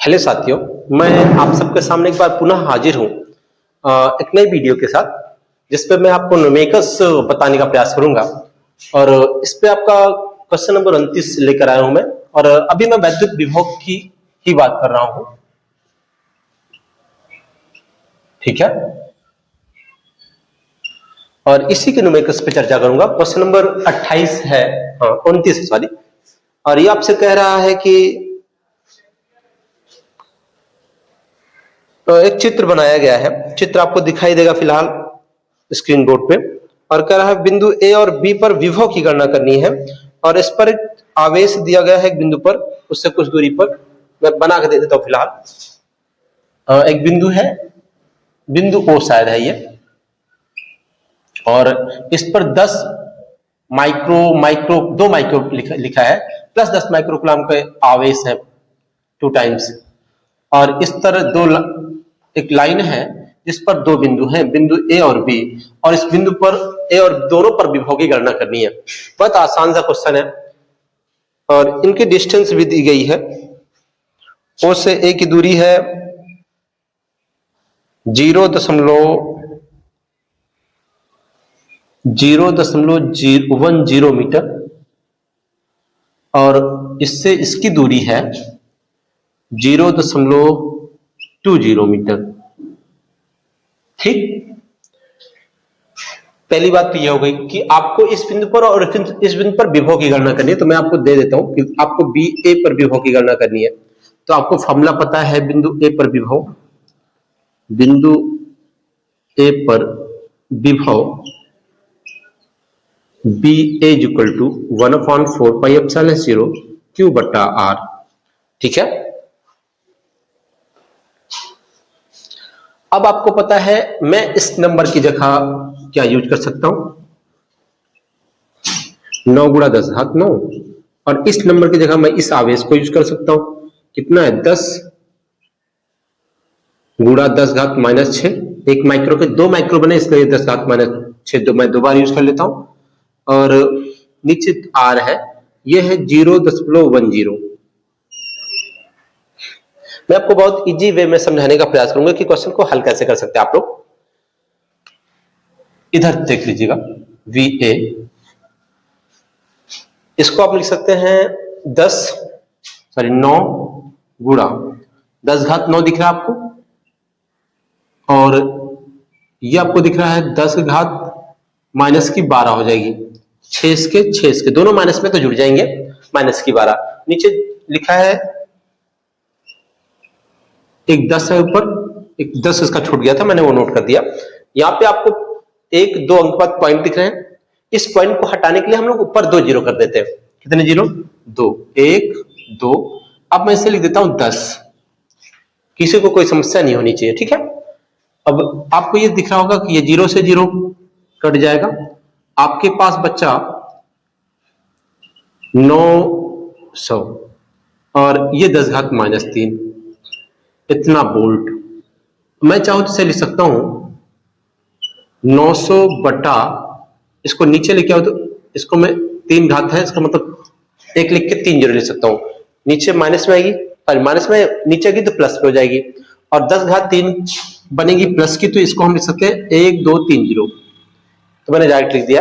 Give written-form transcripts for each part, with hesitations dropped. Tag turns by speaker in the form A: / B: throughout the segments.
A: Hello साथियों, मैं आप सबके सामने एक बार पुनः हाजिर हूँ एक नई वीडियो के साथ, जिस पे मैं आपको न्यूमेरिकल्स बताने का प्रयास करूंगा। और इस पे आपका क्वेश्चन नंबर 29 लेकर आया हूं मैं। और अभी मैं वैद्युत विभव की ही बात कर रहा हूं, ठीक है। और इसी के न्यूमेरिकल्स पे चर्चा करूंगा। क्वेश्चन नंबर 28 है, हाँ 29 सॉरी। और ये आपसे कह रहा है कि एक चित्र बनाया गया है। चित्र आपको दिखाई देगा फिलहाल स्क्रीन बोर्ड पे। और कह रहा है बिंदु ए और बी पर विभव की गणना करनी है। और इस पर एक आवेश दिया गया है एक बिंदु पर, उससे कुछ दूरी पर। मैं बना के दे देता हूं फिलहाल। एक बिंदु है, बिंदु ओ शायद है ये। और इस पर 10 माइक्रो 2 माइक्रो लिखा है, प्लस 10 माइक्रोकुलाम का आवेश है 2 टाइम्स। और इस तरह एक लाइन है जिस पर 2 बिंदु हैं, बिंदु ए और बी। और इस बिंदु पर ए और दोनों पर विभव की गणना करनी है। बहुत आसान सा क्वेश्चन है। और इनकी डिस्टेंस भी दी गई है। ओ से ए की दूरी है 0.010 मीटर। और इससे इसकी दूरी है 0.20 मीटर। ठीक। पहली बात तो यह हो गई कि आपको इस बिंदु पर और इस बिंदु पर विभव की गणना करनी है। तो मैं आपको दे देता हूं कि आपको बी ए पर विभव की गणना करनी है। तो आपको फॉर्मूला पता है बिंदु ए पर विभव। बिंदु ए पर विभव B A equal to 1/4 Q बट्टा आर। ठीक है। अब आपको पता है मैं इस नंबर की जगह क्या यूज कर सकता हूं, 9 गुणा 10 घात 9। और इस नंबर की जगह मैं इस आवेश को यूज कर सकता हूं। कितना है 10 गुणा 10 घात -6। एक माइक्रो के 2 माइक्रो बने, इसलिए 10 घात -6 तो मैं 2 बार यूज कर लेता हूं। और नीचे आर है, यह है 0.10। मैं आपको बहुत इजी वे में समझाने का प्रयास करूंगा कि क्वेश्चन को हल कैसे कर सकते हैं आप लोग। इधर देख लीजिएगा, वी ए, इसको आप लिख सकते हैं 9 गुणा 10 घात 9 दिख रहा है आपको। और ये आपको दिख रहा है 10 घात -12 हो जाएगी। 6 के दोनों माइनस में तो जुड़ जाएंगे, -12। नीचे लिखा है एक 10 है ऊपर, एक 10 इसका छूट गया था, मैंने वो नोट कर दिया। यहाँ पे आपको 1-2 अंक बाद पॉइंट दिख रहे हैं। इस पॉइंट को हटाने के लिए हम लोग ऊपर 2 जीरो कर देते हैं। कितने जीरो? 2, 1 2। अब मैं इसे लिख देता हूं 10। किसी को कोई समस्या नहीं होनी चाहिए, ठीक है। अब आपको ये दिख रहा होगा कि ये 0 से 0 कट जाएगा। आपके पास बच्चा 900 और ये 10 घात -3, इतना बोल्ट। मैं चाहूं तो इसे लिख सकता हूं 900 बटा, इसको नीचे लेके आओ तो इसको मैं 3 घात है, इसका मतलब 1 लिख के 3 जीरो लिख सकता हूं। नीचे माइनस में आएगी, और माइनस में नीचे की तो प्लस में हो जाएगी। और 10 घात 3 बनेगी प्लस की, तो इसको हम लिख सकते हैं 1 2 3 जीरो। तो मैंने डायरेक्ट लिख दिया।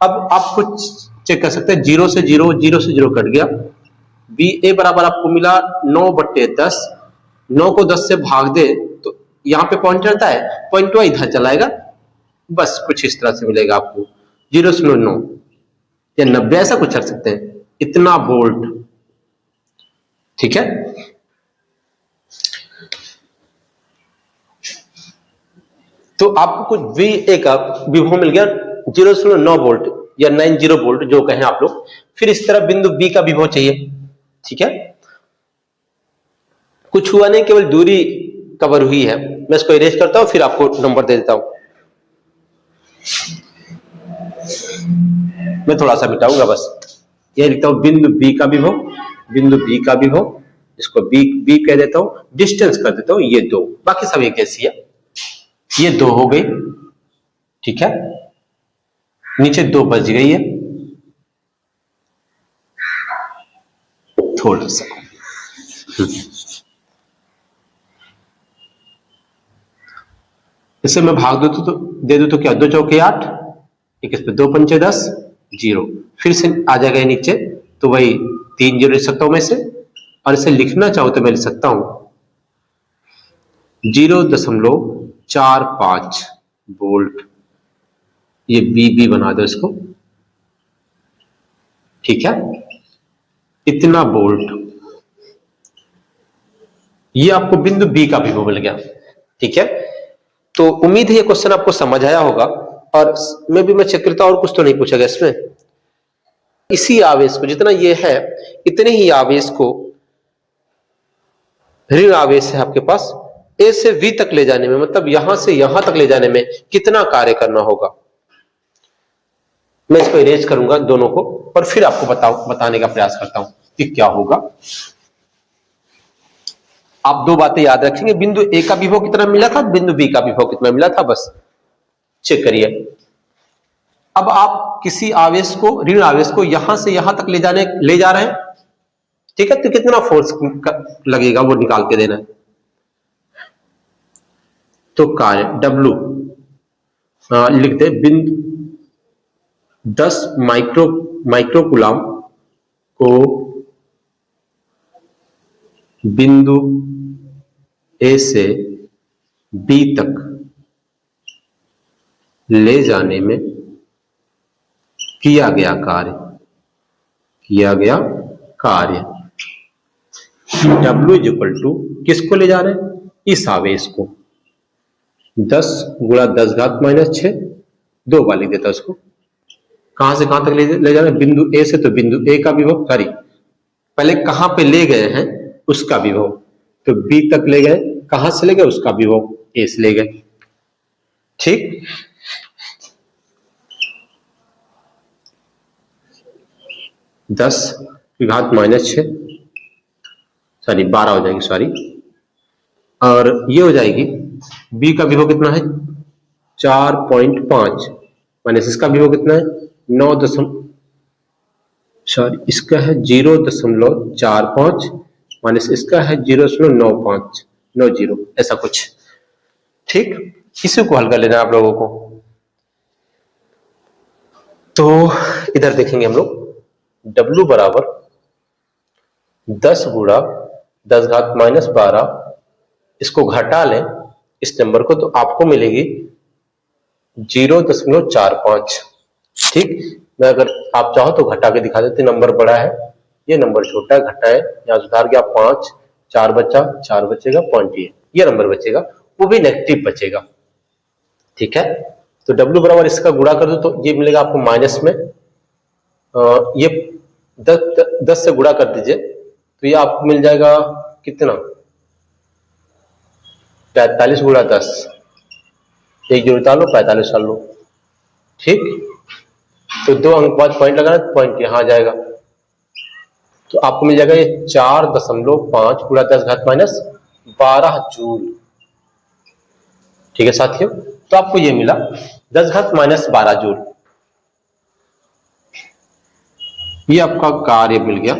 A: अब आप कुछ चेक कर सकते हैं, 0 से 0 कट गया। बी ए बराबर आपको मिला 9/10। 9 को 10 से भाग दे तो यहाँ पे पॉइंट रहता है, पॉइंट इधर चलाएगा। बस कुछ इस तरह से मिलेगा आपको 0.9 या 90, ऐसा कुछ कर सकते हैं। इतना वोल्ट, ठीक है। तो आपको कुछ वी ए का विभव मिल गया 0.9 वोल्ट या 90 वोल्ट, जो कहें आप लोग। फिर इस तरह बिंदु बी का विभव चाहिए, ठीक है। कुछ हुआ नहीं, केवल दूरी कवर हुई है। मैं इसको इरेज करता हूं, फिर आपको नंबर दे देता हूं। मैं थोड़ा सा मिटाऊंगा बस। यह लिखता हूं बिंदु बी का विभव, बिंदु बी का विभव, इसको बी बी कह देता हूं। डिस्टेंस कर देता हूं ये 2, बाकी सब एक ऐसी है। ये 2 हो गई, ठीक है। नीचे 2 बच गई है, थोड़ा सा इसे मैं भाग दे दूं तो क्या, 2 चौके 8, एक इस पे 2 पंचे 10, 0, फिर से आ जाएगा नीचे, तो वही 3 जीरो लिख सकता हूं मैं इसे, और इसे लिखना चाहूं तो मैं लिख सकता हूं 0.45 वोल्ट। ये बी बना दो इसको, ठीक है, इतना वोल्ट। ये आपको बिंदु बी का विभव मिल गया, ठीक है। तो उम्मीद है ये क्वेश्चन आपको समझ आया होगा, और मैं चेक करता और कुछ तो नहीं पूछा गया इसमें। इसी आवेश को, जितना ये है इतने ही आवेश को, ऋण आवेश है आपके पास, ए से वी तक ले जाने में, मतलब यहां से यहां तक ले जाने में कितना कार्य करना होगा। मैं इसको इरेज करूंगा दोनों को, और फिर आपको बताने का प्रयास करता हूं कि क्या होगा। आप 2 बातें याद रखेंगे, बिंदु ए का विभव कितना मिला था, बिंदु बी का विभव कितना मिला था, बस चेक करिए। अब आप किसी आवेश को, ऋण आवेश को यहां से यहां तक ले जा रहे हैं, ठीक है, तो कितना फोर्स लगेगा वो निकाल के देना है। तो कार्य W लिख दे, बिंदु 10 माइक्रोकूलम को बिंदु ए से बी तक ले जाने में किया गया कार्य W इक्वल टू किसको ले जा रहे हैं, इस आवेश को 10 गुणा 10 घात -6, 2 बार लिख देता है उसको। कहां से कहां तक ले जा रहे हैं, बिंदु ए से, तो बिंदु ए का विभव, सॉरी पहले कहां पे ले गए हैं उसका विभव, तो बी तक ले गए, कहां से ले गए, उसका विभव ए से ले गए, ठीक। 10 की घात -6, सॉरी 12 हो जाएगी, सॉरी, और ये हो जाएगी, बी का विभव कितना है 4.5 माइनस इसका विभव कितना है 9, सॉरी इसका है 0.45 माइनस इसका है 0.9590, ऐसा कुछ, ठीक। इसी को हल कर लेना आप लोगों को। तो इधर देखेंगे हम लोग, W बराबर 10 गुणा 10 घात -12, इसको घटा लें इस नंबर को, तो आपको मिलेगी 0.45, ठीक। मैं अगर आप चाहो तो घटा के दिखा देते, नंबर बड़ा है, ये नंबर छोटा है, घटा है, यहां सुधार गया 5, 4 बचा, 4 बचेगा, पॉइंट ये नंबर बचेगा, वो भी नेगेटिव बचेगा, ठीक है। तो W बराबर इसका गुणा कर दो तो ये मिलेगा आपको माइनस में, ये 10 से गुणा कर दीजिए तो ये आपको मिल जाएगा कितना, 45 गुणा 10, एक जोड़ डालो 45 डाल लो, ठीक। तो 2 अंक बाद पॉइंट लगाना, पॉइंट यहां आ जाएगा, तो आपको मिल जाएगा ये 4.5 गुणा 10 घात -12 जूल, ठीक है साथियों। तो आपको ये मिला 10 घात -12 जूल, ये आपका कार्य मिल गया,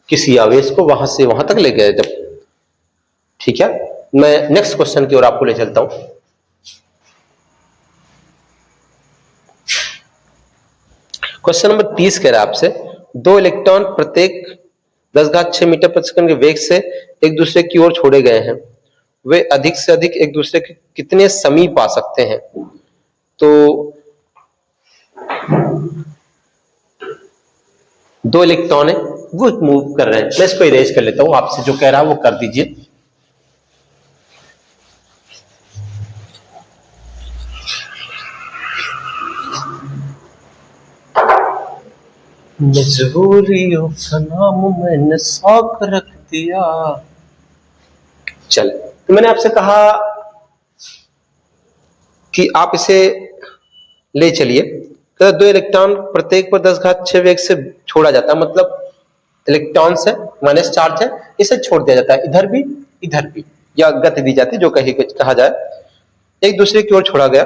A: किसी आवेश को वहां से वहां तक ले गए जब, ठीक है। मैं नेक्स्ट क्वेश्चन की ओर आपको ले चलता हूं। क्वेश्चन नंबर 30 कह रहा है आपसे, 2 इलेक्ट्रॉन प्रत्येक 10 घात 6 मीटर प्रति सेकंड के वेग से एक दूसरे की ओर छोड़े गए हैं, वे अधिक से अधिक एक दूसरे के कितने समीप आ सकते हैं। तो 2 इलेक्ट्रॉन है वो मूव कर रहे हैं, मैं इसको इरेज कर लेता हूं, आपसे जो कह रहा है वो कर दीजिए। मजबूरियों का नाम मैंने शौक रख दिया। चल, तो मैंने आपसे कहा कि आप इसे ले चलिए, तो 2 इलेक्ट्रॉन प्रत्येक पर 10 घात 6 वेग से छोड़ा जाता है, मतलब इलेक्ट्रॉन से माइनस चार्ज है, इसे छोड़ दिया जाता है, इधर भी, या गति दी जाती है, जो कहा जाए, एक दूसरे की ओर छोड़ा गया,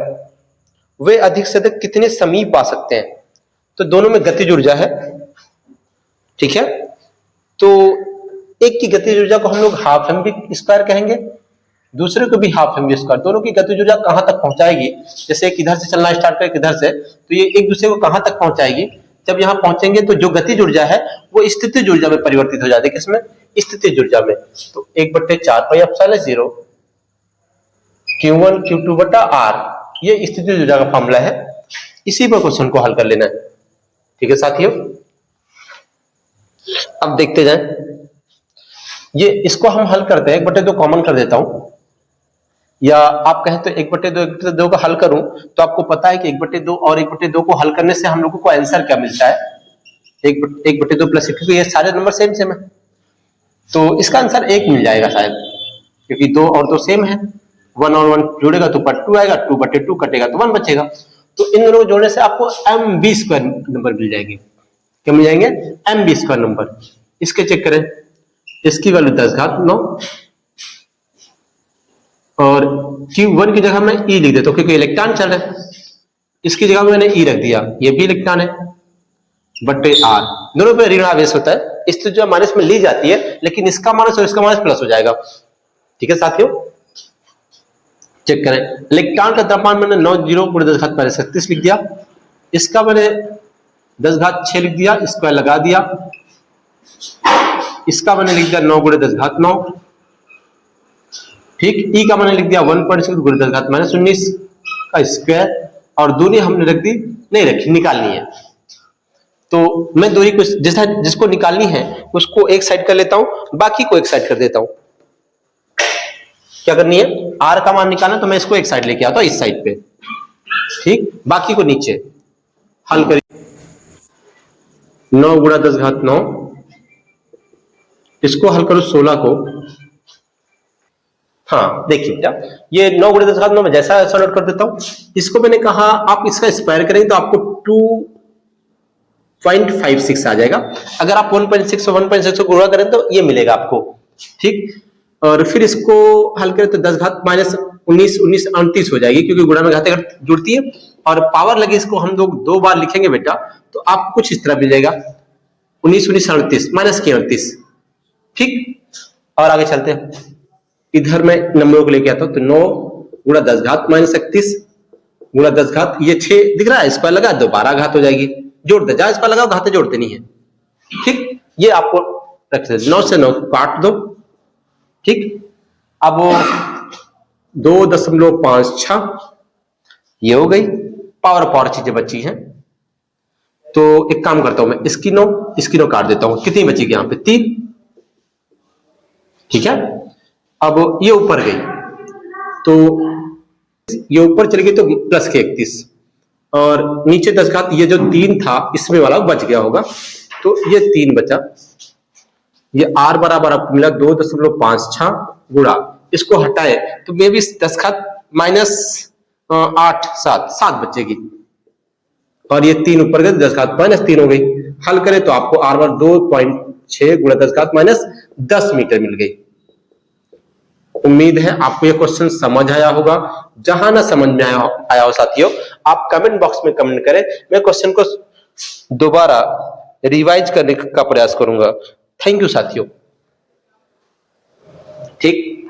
A: वे अधिक से अधिक कितने समीप आ सकते हैं। तो दोनों में गतिज ऊर्जा है, ठीक है। तो एक की गतिज ऊर्जा को हम लोग हाफ mv² कहेंगे, दूसरे को भी हाफ mv स्क्वायर, दोनों की गतिज ऊर्जा कहां तक पहुंचाएगी, जैसे एक इधर से चलना स्टार्ट करे इधर से, तो ये एक दूसरे को कहां तक पहुंचाएगी, जब यहाँ पहुंचेंगे तो जो गतिज ऊर्जा है वो स्थितिज ऊर्जा में परिवर्तित हो जाती है, किसमें, स्थितिज ऊर्जा में। तो 1/4πε0 Q1 Q2 बटा R, ये स्थितिज ऊर्जा का फॉर्मूला है, इसी पर क्वेश्चन को हल कर लेना है। ठीक है साथियों, अब देखते जाएं, ये इसको हम हल करते हैं, 1/2 कॉमन कर देता हूं, या आप कहें तो 1/2 का हल करूं, तो आपको पता है कि 1/2 और 1/2 को हल करने से हम लोगों को आंसर क्या मिलता है, 1/2 प्लस, क्योंकि ये सारे नंबर सेम सेम है, तो इसका आंसर 1 मिल जाएगा शायद, क्योंकि 2 और 2 सेम है, 1 और 1 जोड़ेगा तो 2 आएगा, 2/2 कटेगा तो 1 बचेगा, तो इन दोनों को जोड़ने से आपको mv स्क्वायर नंबर मिल जाएंगे। क्या मिल जाएंगे, mv स्क्वायर नंबर। इसके चेक करें, इसकी वैल्यू 10⁻9 और Q1 की जगह मैं E लिख देता हूं क्योंकि इलेक्ट्रॉन चल रहा है, इसकी जगह मैंने E रख दिया, ये भी इलेक्ट्रॉन है, बटे R, दोनों पे ऋण आवेश होता है, इस जो माइनस में ली जाती है, लेकिन इसका माइनस और इसका माइनस प्लस हो जाएगा। ठीक है साथियों, चेक करें, इलेक्ट्रॉन का द्रव्यमान मैंने 9 10⁻36 लिख दिया, इसका मैंने 10⁻6 लिख दिया, स्क्वायर लगा दिया, इसका मैंने लिख दिया 9 10⁻9, ठीक, ई का मैंने लिख दिया 1.6 × 10⁻19 का स्क्वायर, और दूरी हमने रख दी, नहीं रखी, निकालनी है, तो मैं दूरी को जैसा जिसको निकालनी है उसको एक साइड कर लेता हूं, बाकी को एक साइड कर देता हूं। क्या करनी है, आर का मान निकालना, तो मैं इसको एक साइड लेके आता हूं, इस साइड पे, ठीक, बाकी को नीचे। हल करिए, 9 × 10⁻9, इसको हल करो 16 को, हाँ देखिए बेटा, ये 9 × 10⁻9 में जैसा ऐसा नोट कर देता हूं, इसको मैंने कहा आप इसका स्क्वायर करेंगे तो आपको 2.56 आ जाएगा, अगर आप 1.6 और 1.6 को गुणा करें तो ये मिलेगा आपको, ठीक, और फिर इसको हल करें तो 10⁻−19 29 हो जाएगी, क्योंकि गुणा में घात जुड़ती है, और पावर लगे इसको हम लोग 2 बार लिखेंगे बेटा, तो आप कुछ इस तरह मिल जाएगा, 19 19 38 -38, ठीक, और आगे चलते हैं, इधर मैं नंबरों को लेके आता हूं, तो 9 × 10⁻−31 × 10 ये 6 दिख रहा है, स्क्वायर लगा, दोबारा घात हो जाएगी, जोड़ दे, जहां स्क्वायर लगाओ घाते जोड़ते नहीं है, ठीक, ये आपको रख दे, 9 से 9 काट दो, ठीक, अब 2.56 ये हो गई, पावर चीजें बची हैं, तो एक काम करता हूं मैं, इसकी 9 काट देता हूं, कितनी बचेगी यहां पे, 3, ठीक है, अब ये ऊपर गई, तो ये ऊपर चली गई तो प्लस के 31, और नीचे 10 ये जो 3 था इसमें वाला बच गया होगा, तो ये 3 बचा, ये R बराबर आपको मिला 2.56 गुणा, इसको हटाए तो मे भी 10⁻8 7 बचेगी, और ये 3 ऊपर गए 10⁻3 हो गई, हल करें तो आपको R बराबर 2.6 × 10⁻10 मीटर मिल गई। उम्मीद है आपको ये क्वेश्चन समझ आया होगा, जहां ना समझ में आया हो साथियों, आप कमेंट बॉक्स में कमेंट करें, मैं क्वेश्चन को दोबारा रिवाइज करने का प्रयास करूंगा। थैंक यू साथियों, ठीक।